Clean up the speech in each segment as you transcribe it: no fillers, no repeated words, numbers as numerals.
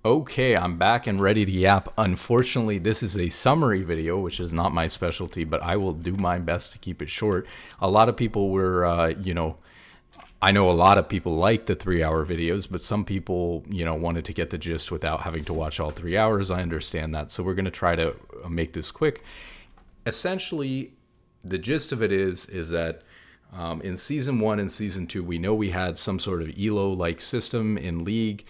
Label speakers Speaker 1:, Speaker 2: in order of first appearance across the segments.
Speaker 1: Okay, I'm back and ready to yap. Unfortunately, this is a summary video, which is not my specialty, but I will do my best to keep it short. A lot of people were, I know a lot of people like the 3-hour videos, but some people, wanted to get the gist without having to watch all 3 hours. I understand that. So we're going to try to make this quick. Essentially, the gist of it is that in season 1 and season 2, we know we had some sort of ELO-like system in League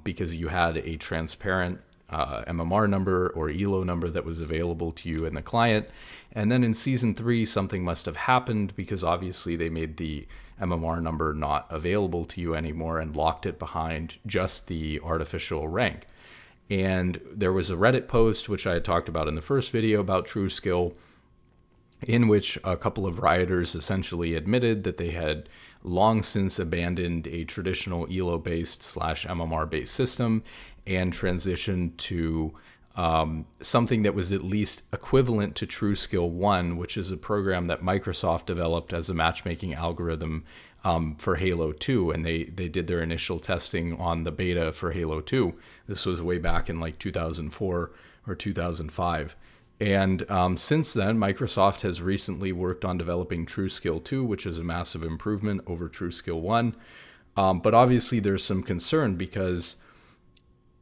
Speaker 1: because you had a transparent MMR number or ELO number that was available to you in the client. And then in season 3, something must have happened because obviously they made the MMR number not available to you anymore and locked it behind just the artificial rank. And there was a Reddit post, which I had talked about in the first video about TrueSkill, in which a couple of rioters essentially admitted that they had long since abandoned a traditional ELO-based / MMR-based system and transitioned to something that was at least equivalent to TrueSkill 1, which is a program that Microsoft developed as a matchmaking algorithm for Halo 2, and they did their initial testing on the beta for Halo 2. This was way back in like 2004 or 2005. And since then, Microsoft has recently worked on developing TrueSkill 2, which is a massive improvement over TrueSkill 1. But obviously, there's some concern because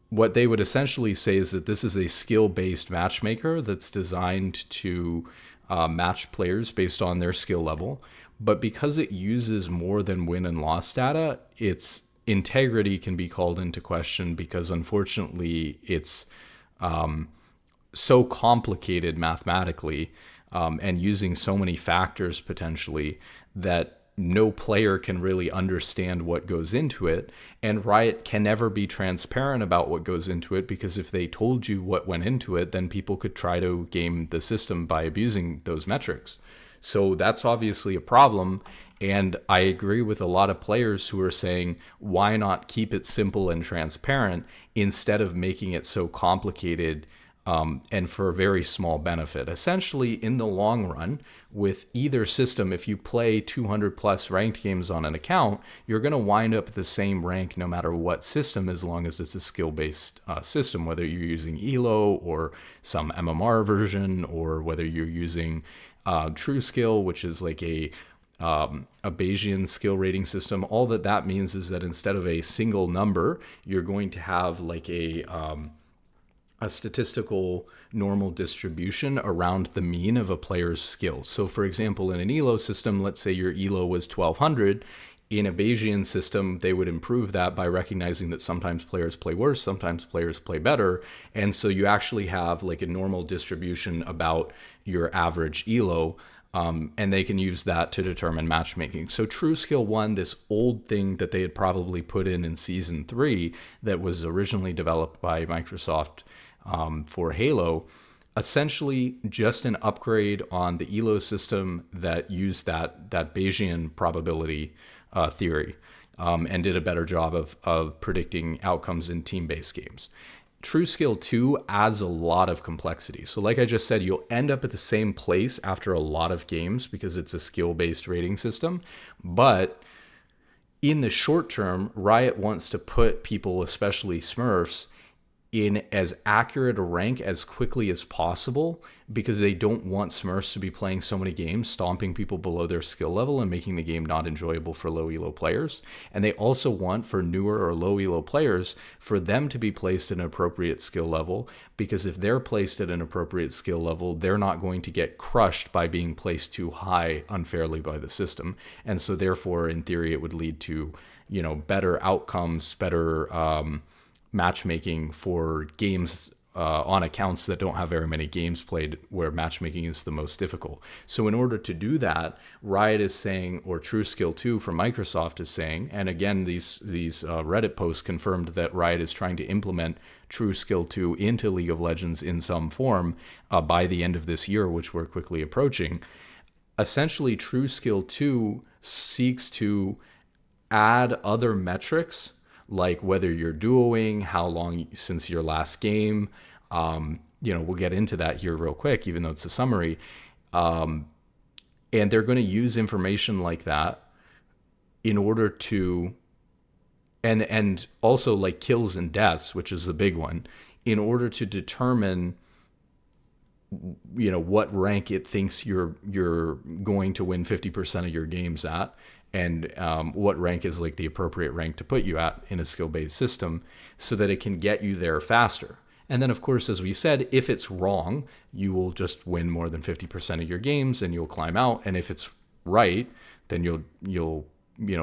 Speaker 1: what they would essentially say is that this is a skill-based matchmaker that's designed to match players based on their skill level. But because it uses more than win and loss data, its integrity can be called into question because unfortunately it's so complicated mathematically and using so many factors potentially that no player can really understand what goes into it. And Riot can never be transparent about what goes into it because if they told you what went into it, then people could try to game the system by abusing those metrics. So that's obviously a problem. And I agree with a lot of players who are saying, why not keep it simple and transparent instead of making it so complicated and for a very small benefit. Essentially, in the long run, with either system, if you play 200 plus ranked games on an account, you're going to wind up at the same rank no matter what system, as long as it's a skill-based system, whether you're using ELO or some MMR version, or whether you're using TrueSkill, which is like a Bayesian skill rating system. All that means is that instead of a single number, you're going to have like a statistical normal distribution around the mean of a player's skills. So for example, in an ELO system, let's say your ELO was 1200. In a Bayesian system, they would improve that by recognizing that sometimes players play worse, sometimes players play better. And so you actually have like a normal distribution about your average ELO. And they can use that to determine matchmaking. So TrueSkill 1, this old thing that they had probably put in season 3 that was originally developed by Microsoft for Halo, essentially just an upgrade on the ELO system that used that Bayesian probability theory and did a better job of predicting outcomes in team-based games. TrueSkill 2 adds a lot of complexity. So like I just said, you'll end up at the same place after a lot of games because it's a skill-based rating system. But in the short term, Riot wants to put people, especially Smurfs, in as accurate a rank as quickly as possible because they don't want Smurfs to be playing so many games, stomping people below their skill level and making the game not enjoyable for low elo players. And they also want for newer or low elo players for them to be placed at an appropriate skill level, because if they're placed at an appropriate skill level, they're not going to get crushed by being placed too high unfairly by the system. And so therefore, in theory, it would lead to, better outcomes, better matchmaking for games on accounts that don't have very many games played, where matchmaking is the most difficult. So in order to do that, Riot is saying, or TrueSkill 2 from Microsoft is saying, and again, these Reddit posts confirmed that Riot is trying to implement TrueSkill 2 into League of Legends in some form by the end of this year, which we're quickly approaching. Essentially, TrueSkill 2 seeks to add other metrics, like whether you're duoing, how long since your last game. We'll get into that here real quick, even though it's a summary. And they're going to use information like that in order to and also like kills and deaths, which is the big one, in order to determine what rank it thinks you're going to win 50% of your games at, and what rank is like the appropriate rank to put you at in a skill-based system, so that it can get you there faster. And then, of course, as we said, if it's wrong, you will just win more than 50% of your games and you'll climb out. And if it's right, then you'll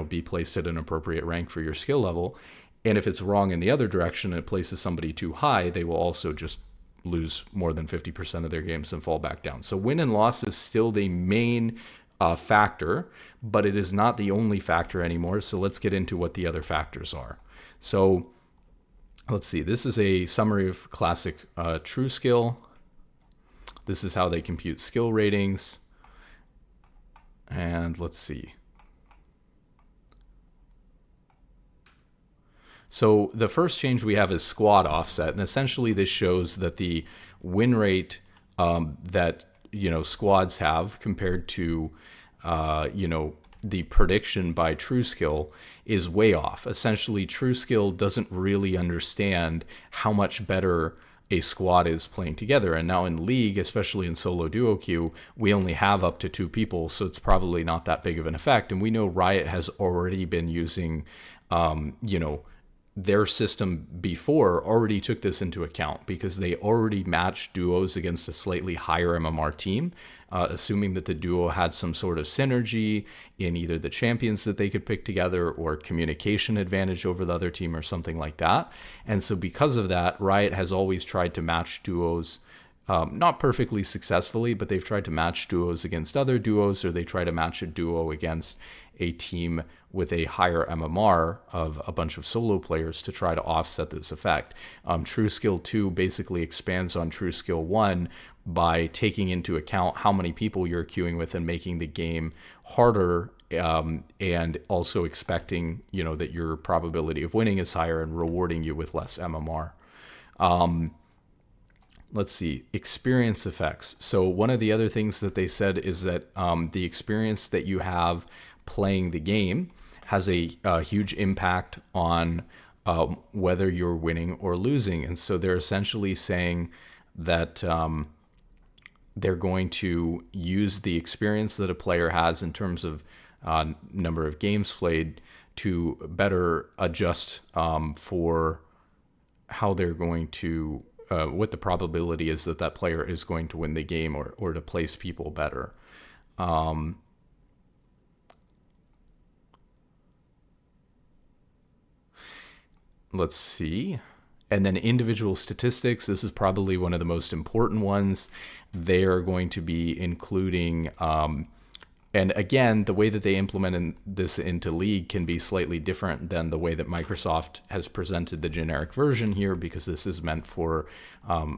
Speaker 1: be placed at an appropriate rank for your skill level. And if it's wrong in the other direction and it places somebody too high, they will also just lose more than 50% of their games and fall back down. So win and loss is still the main factor, but it is not the only factor anymore. So let's get into what the other factors are. So let's see. This is a summary of classic TrueSkill. This is how they compute skill ratings. And let's see. So the first change we have is squad offset, and essentially this shows that the win rate that squads have compared to the prediction by TrueSkill is way off. Essentially, TrueSkill doesn't really understand how much better a squad is playing together. And now in League, especially in solo duo queue, we only have up to 2 people, so it's probably not that big of an effect. And we know Riot has already been using, their system before already took this into account, because they already matched duos against a slightly higher MMR team, assuming that the duo had some sort of synergy in either the champions that they could pick together or communication advantage over the other team or something like that. And so because of that, Riot has always tried to match duos, not perfectly successfully, but they've tried to match duos against other duos, or they try to match a duo against a team with a higher MMR of a bunch of solo players to try to offset this effect. TrueSkill 2 basically expands on TrueSkill 1 by taking into account how many people you're queuing with and making the game harder, and also expecting that your probability of winning is higher and rewarding you with less MMR. Let's see, experience effects. So one of the other things that they said is that the experience that you have playing the game has a huge impact on whether you're winning or losing. And so they're essentially saying that they're going to use the experience that a player has in terms of number of games played to better adjust for how they're going to, what the probability is that that player is going to win the game, or to place people better. Let's see. And then individual statistics. This is probably one of the most important ones. They are going to be including, and again, the way that they implement this into League can be slightly different than the way that Microsoft has presented the generic version here, because this is meant for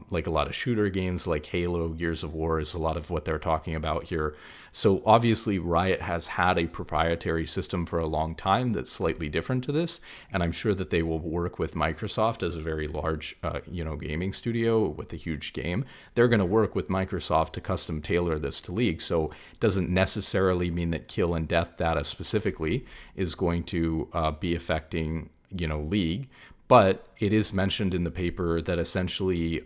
Speaker 1: like a lot of shooter games like Halo, Gears of War is a lot of what they're talking about here. So obviously Riot has had a proprietary system for a long time that's slightly different to this, and I'm sure that they will work with Microsoft as a very large gaming studio with a huge game. They're going to work with Microsoft to custom tailor this to League. So it doesn't necessarily mean that kill and death data specifically is going to be affecting League, but it is mentioned in the paper that essentially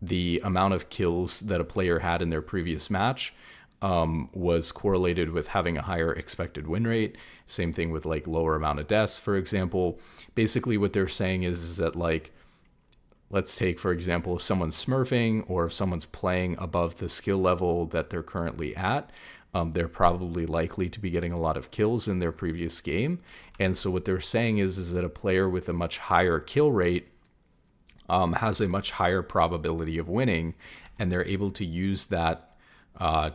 Speaker 1: the amount of kills that a player had in their previous match was correlated with having a higher expected win rate. Same thing with like lower amount of deaths, for example. Basically what they're saying is that, like, let's take, for example, if someone's smurfing or if someone's playing above the skill level that they're currently at, they're probably likely to be getting a lot of kills in their previous game. And so what they're saying is that a player with a much higher kill rate has a much higher probability of winning, and they're able to use that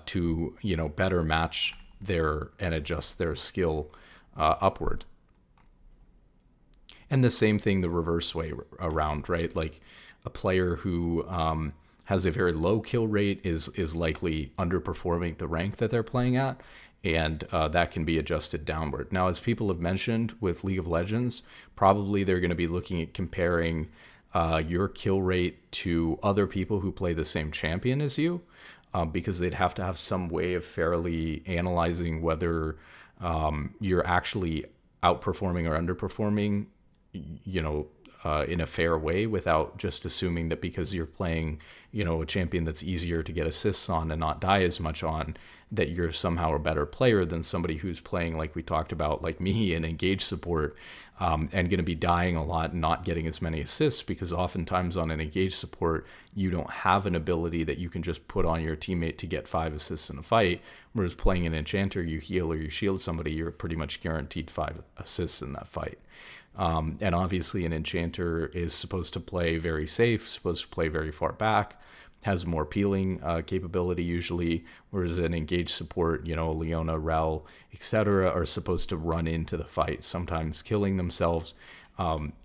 Speaker 1: to better match and adjust their skill upward. And the same thing the reverse way around, right? Like a player who has a very low kill rate is likely underperforming the rank that they're playing at, and that can be adjusted downward. Now, as people have mentioned with League of Legends, probably they're going to be looking at comparing your kill rate to other people who play the same champion as you, because they'd have to have some way of fairly analyzing whether you're actually outperforming or underperforming, in a fair way, without just assuming that because you're playing, a champion that's easier to get assists on and not die as much on, that you're somehow a better player than somebody who's playing, like we talked about, like me, in engage support, and going to be dying a lot and not getting as many assists, because oftentimes on an engage support, you don't have an ability that you can just put on your teammate to get 5 assists in a fight. Whereas playing an enchanter, you heal or you shield somebody, you're pretty much guaranteed 5 assists in that fight. And obviously an enchanter is supposed to play very safe, supposed to play very far back, has more peeling capability usually, whereas an engaged support, Leona, Rel, etc., are supposed to run into the fight, sometimes killing themselves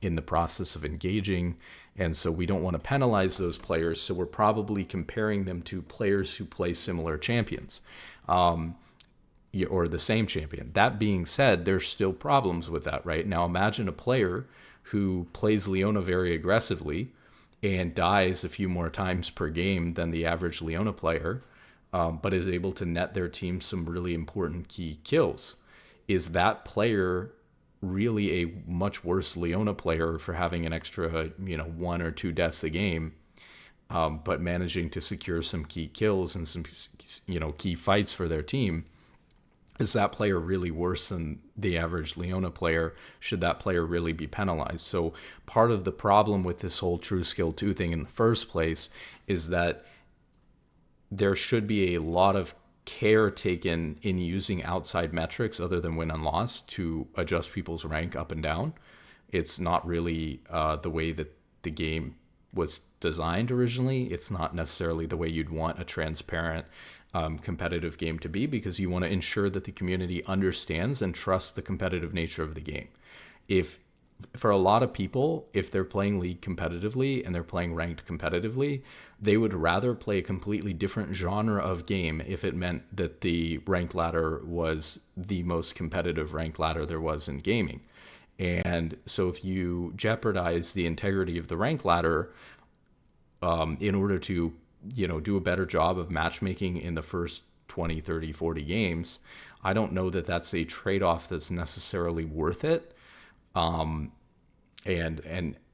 Speaker 1: in the process of engaging. And so we don't want to penalize those players, so we're probably comparing them to players who play similar champions. Or the same champion. That being said, there's still problems with that, right? Now imagine a player who plays Leona very aggressively and dies a few more times per game than the average Leona player, but is able to net their team some really important key kills. Is that player really a much worse Leona player for having an extra, 1 or 2 deaths a game, but managing to secure some key kills and some, key fights for their team? Is that player really worse than the average Leona player? Should that player really be penalized? So part of the problem with this whole TrueSkill 2 thing in the first place is that there should be a lot of care taken in using outside metrics other than win and loss to adjust people's rank up and down. It's not really the way that the game was designed originally. It's not necessarily the way you'd want a transparent competitive game to be, because you want to ensure that the community understands and trusts the competitive nature of the game. If for a lot of people, if they're playing League competitively and they're playing ranked competitively, they would rather play a completely different genre of game if it meant that the rank ladder was the most competitive rank ladder there was in gaming. And so if you jeopardize the integrity of the rank ladder in order to do a better job of matchmaking in the first 20, 30, 40 games, I don't know that that's a trade-off that's necessarily worth it. And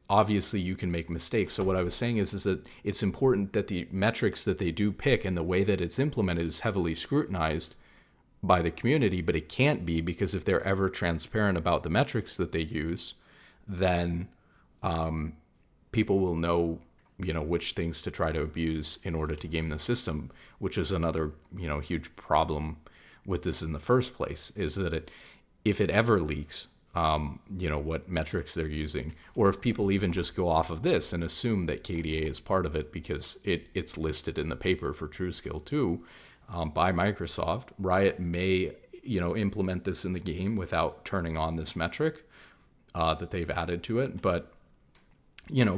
Speaker 1: obviously you can make mistakes. So what I was saying is that it's important that the metrics that they do pick and the way that it's implemented is heavily scrutinized by the community, but it can't be, because if they're ever transparent about the metrics that they use, then people will know which things to try to abuse in order to game the system, which is another, huge problem with this in the first place, is that if it ever leaks, what metrics they're using, or if people even just go off of this and assume that KDA is part of it because it's listed in the paper for TrueSkill 2 by Microsoft, Riot may, implement this in the game without turning on this metric that they've added to it. But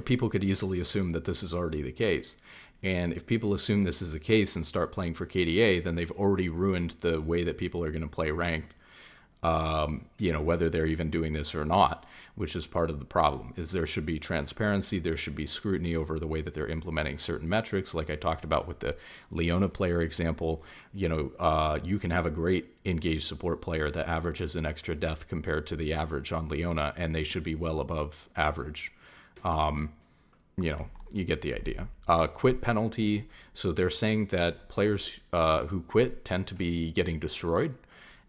Speaker 1: people could easily assume that this is already the case. And if people assume this is the case and start playing for KDA, then they've already ruined the way that people are going to play ranked, whether they're even doing this or not, which is part of the problem. Is there should be transparency, there should be scrutiny over the way that they're implementing certain metrics. Like I talked about with the Leona player example, you can have a great engaged support player that averages an extra death compared to the average on Leona, and they should be well above average. You get the idea. Quit penalty. So they're saying that players who quit tend to be getting destroyed.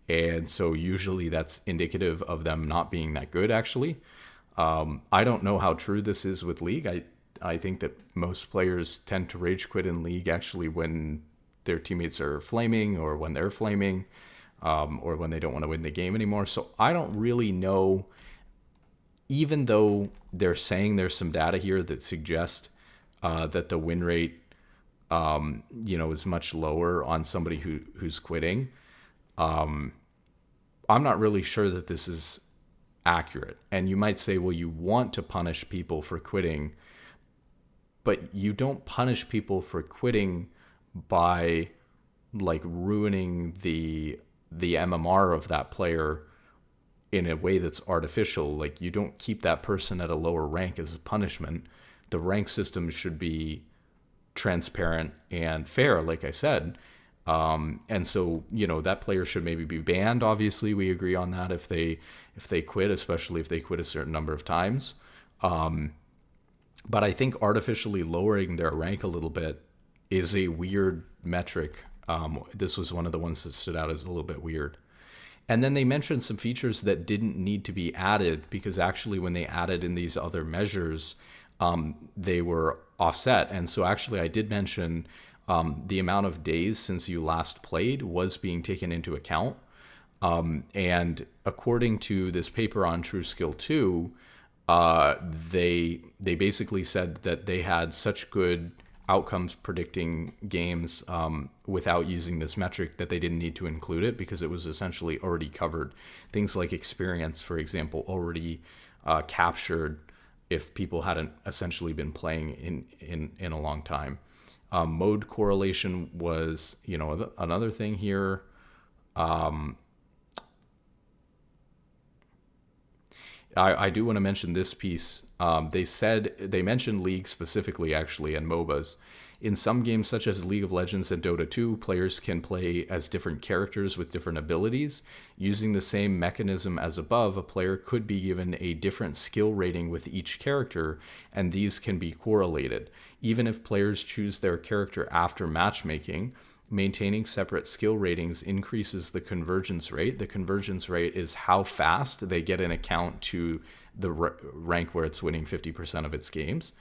Speaker 1: And so usually that's indicative of them not being that good, actually. I don't know how true this is with League. I think that most players tend to rage quit in League actually when their teammates are flaming, or when they're flaming, or when they don't want to win the game anymore. So I don't really know. Even though they're saying there's some data here that suggest that the win rate, is much lower on somebody who's quitting, I'm not really sure that this is accurate. And you might say, well, you want to punish people for quitting, but you don't punish people for quitting by ruining the MMR of that player in a way that's artificial. Like, you don't keep that person at a lower rank as a punishment. The rank system should be transparent and fair, like I said. And so, that player should maybe be banned. Obviously, we agree on that if they, if they quit, especially if they quit a certain number of times. But I think artificially lowering their rank a little bit is a weird metric. This was one of the ones that stood out as a little bit weird. And then they mentioned some features that didn't need to be added because actually when they added in these other measures, they were offset. And so actually I did mention the amount of days since you last played was being taken into account. And according to this paper on TrueSkill 2, they basically said that they had such good outcomes predicting games without using this metric that they didn't need to include it because it was essentially already covered. Things like experience, for example, already captured if people hadn't essentially been playing in a long time. Mode correlation was, another thing here. I do want to mention this piece. They mentioned League specifically, actually, and MOBAs. In some games, such as League of Legends and Dota 2, players can play as different characters with different abilities. Using the same mechanism as above, a player could be given a different skill rating with each character, and these can be correlated. Even if players choose their character after matchmaking, maintaining separate skill ratings increases the convergence rate. The convergence rate is how fast they get an account to the rank where it's winning 50% of its games.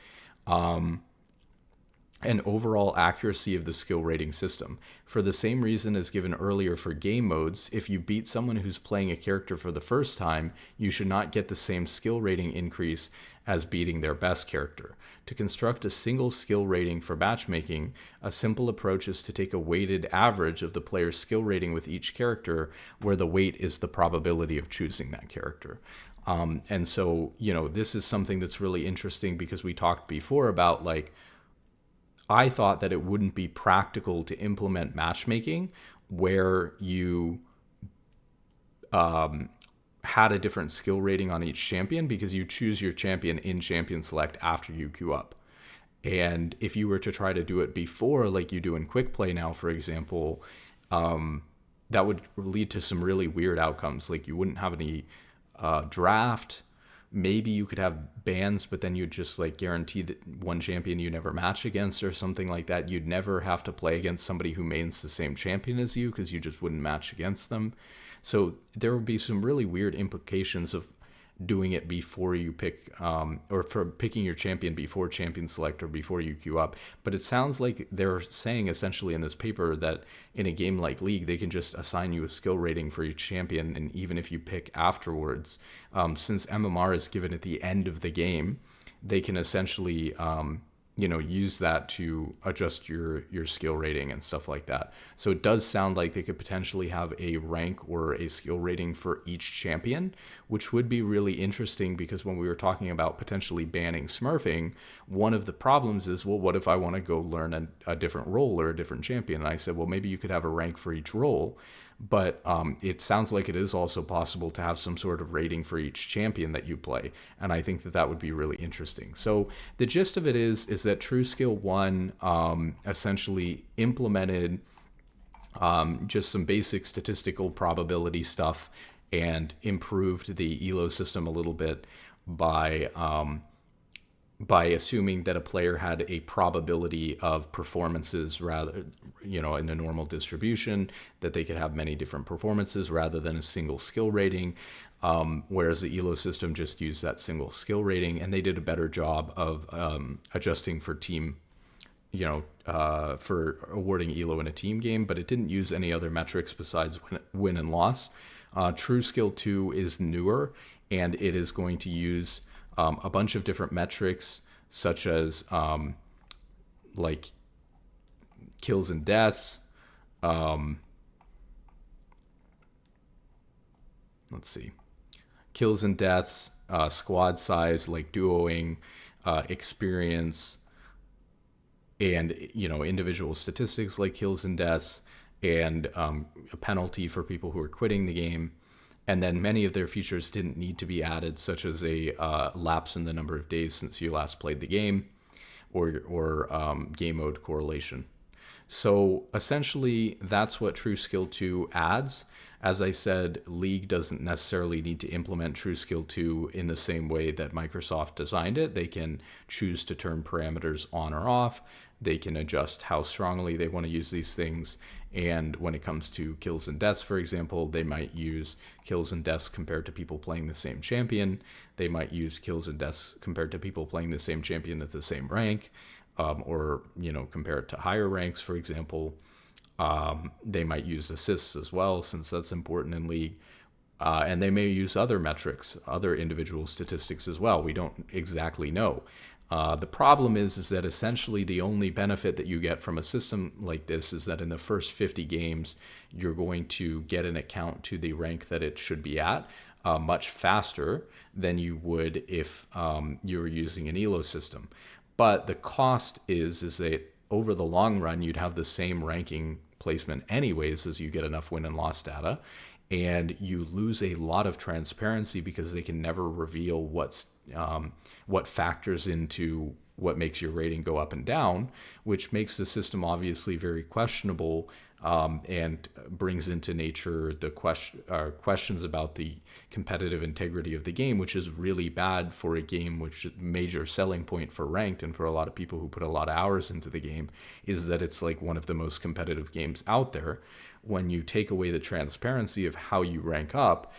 Speaker 1: And overall accuracy of the skill rating system. For the same reason as given earlier for game modes, if you beat someone who's playing a character for the first time, you should not get the same skill rating increase as beating their best character. To construct a single skill rating for matchmaking, a simple approach is to take a weighted average of the player's skill rating with each character, where the weight is the probability of choosing that character. And so, this is something that's really interesting because we talked before about I thought that it wouldn't be practical to implement matchmaking where you had a different skill rating on each champion because you choose your champion in champion select after you queue up. And if you were to try to do it before, like you do in quick play now, for example, that would lead to some really weird outcomes. Like you wouldn't have any draft. Maybe you could have bans, but then you'd just guarantee that one champion you never match against or something like that. You'd never have to play against somebody who mains the same champion as you because you just wouldn't match against them. So there would be some really weird implications of doing it before you pick, or for picking your champion before champion select or before you queue up. But it sounds like they're saying essentially in this paper that in a game like League, they can just assign you a skill rating for each champion. And even if you pick afterwards, since MMR is given at the end of the game, they can essentially, use that to adjust your skill rating and stuff like that. So it does sound like they could potentially have a rank or a skill rating for each champion, which would be really interesting because when we were talking about potentially banning smurfing, one of the problems is, well, what if I want to go learn a different role or a different champion? And I said, well, maybe you could have a rank for each role. But it sounds like it is also possible to have some sort of rating for each champion that you play. And I think that would be really interesting. So the gist of it is that TrueSkill 1 essentially implemented just some basic statistical probability stuff and improved the ELO system a little bit by assuming that a player had a probability of performances rather, in a normal distribution, that they could have many different performances rather than a single skill rating, whereas the ELO system just used that single skill rating, and they did a better job of adjusting for team, for awarding ELO in a team game, but it didn't use any other metrics besides win and loss. TrueSkill 2 is newer, and it is going to use a bunch of different metrics, such as kills and deaths. Let's see, kills and deaths, squad size, like duoing, experience, and individual statistics like kills and deaths, and a penalty for people who are quitting the game. And then many of their features didn't need to be added, such as a lapse in the number of days since you last played the game, or game mode correlation. So essentially, that's what TrueSkill 2 adds. As I said, League doesn't necessarily need to implement TrueSkill 2 in the same way that Microsoft designed it. They can choose to turn parameters on or off. They can adjust how strongly they want to use these things. And when it comes to kills and deaths, for example, they might use kills and deaths compared to people playing the same champion. They might use kills and deaths compared to people playing the same champion at the same rank, or compare it to higher ranks, for example. They might use assists as well, since that's important in League. And they may use other metrics, other individual statistics as well. We don't exactly know. The problem is that essentially the only benefit that you get from a system like this is that in the first 50 games, you're going to get an account to the rank that it should be at much faster than you would if you were using an ELO system. But the cost is that over the long run, you'd have the same ranking placement anyways as you get enough win and loss data. And you lose a lot of transparency because they can never reveal what factors into what makes your rating go up and down, which makes the system obviously very questionable, and brings into nature the questions about the competitive integrity of the game, which is really bad for a game which is a major selling point for ranked and for a lot of people who put a lot of hours into the game, is that it's like one of the most competitive games out there. When you take away the transparency of how you rank up,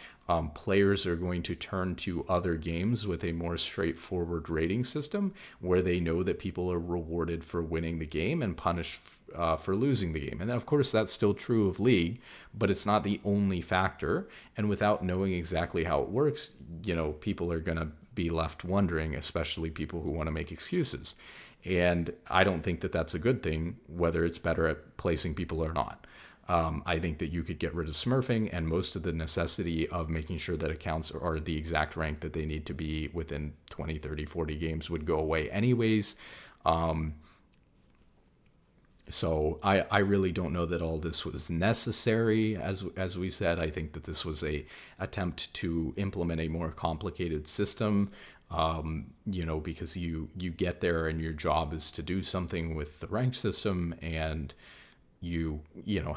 Speaker 1: players are going to turn to other games with a more straightforward rating system where they know that people are rewarded for winning the game and punished for losing the game. And of course, that's still true of League, but it's not the only factor. And without knowing exactly how it works, people are going to be left wondering, especially people who want to make excuses. And I don't think that that's a good thing, whether it's better at placing people or not. I think that you could get rid of smurfing, and most of the necessity of making sure that accounts are the exact rank that they need to be within 20, 30, 40 games would go away anyways. So I really don't know that all this was necessary. As we said, I think that this was a attempt to implement a more complicated system, because you get there and your job is to do something with the rank system, and you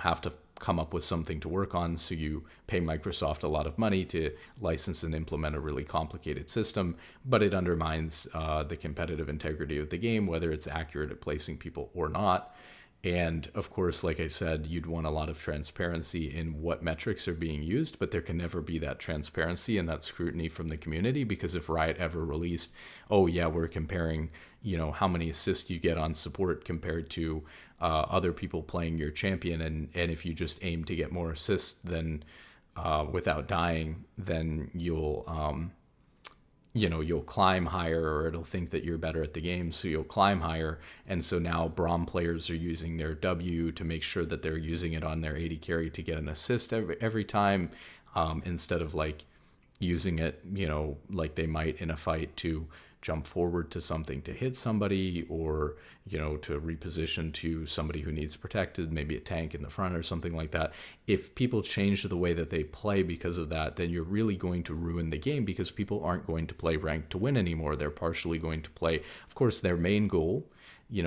Speaker 1: have to come up with something to work on. So you pay Microsoft a lot of money to license and implement a really complicated system, but it undermines the competitive integrity of the game, whether it's accurate at placing people or not. And of course, like I said, you'd want a lot of transparency in what metrics are being used, but there can never be that transparency and that scrutiny from the community, because if Riot ever released, oh yeah, we're comparing, how many assists you get on support compared to other people playing your champion, and if you just aim to get more assists than without dying, then you'll climb higher, or it'll think that you're better at the game, so you'll climb higher. And so now Braum players are using their W to make sure that they're using it on their AD carry to get an assist every time, instead of like using it, like they might in a fight to jump forward to something to hit somebody, or to reposition to somebody who needs protected, maybe a tank in the front or something like that. If people change the way that they play because of that, then you're really going to ruin the game, because people aren't going to play ranked to win anymore. They're partially going to play, of course, their main goal,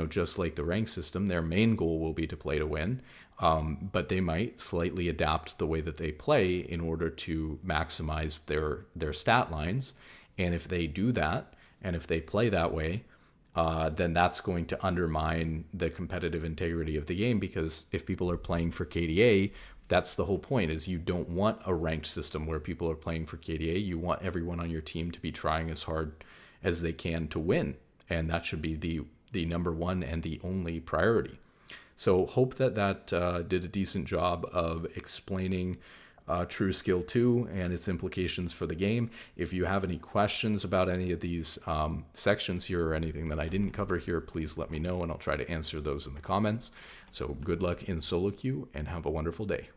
Speaker 1: just like the rank system, their main goal will be to play to win, but they might slightly adapt the way that they play in order to maximize their stat lines. And if they do that, and if they play that way, then that's going to undermine the competitive integrity of the game, because if people are playing for KDA, that's the whole point, is you don't want a ranked system where people are playing for KDA. You want everyone on your team to be trying as hard as they can to win. And that should be the number one and the only priority. So hope that did a decent job of explaining TrueSkill 2 and its implications for the game. If you have any questions about any of these sections here, or anything that I didn't cover here, please let me know, and I'll try to answer those in the comments. So good luck in solo queue, and have a wonderful day.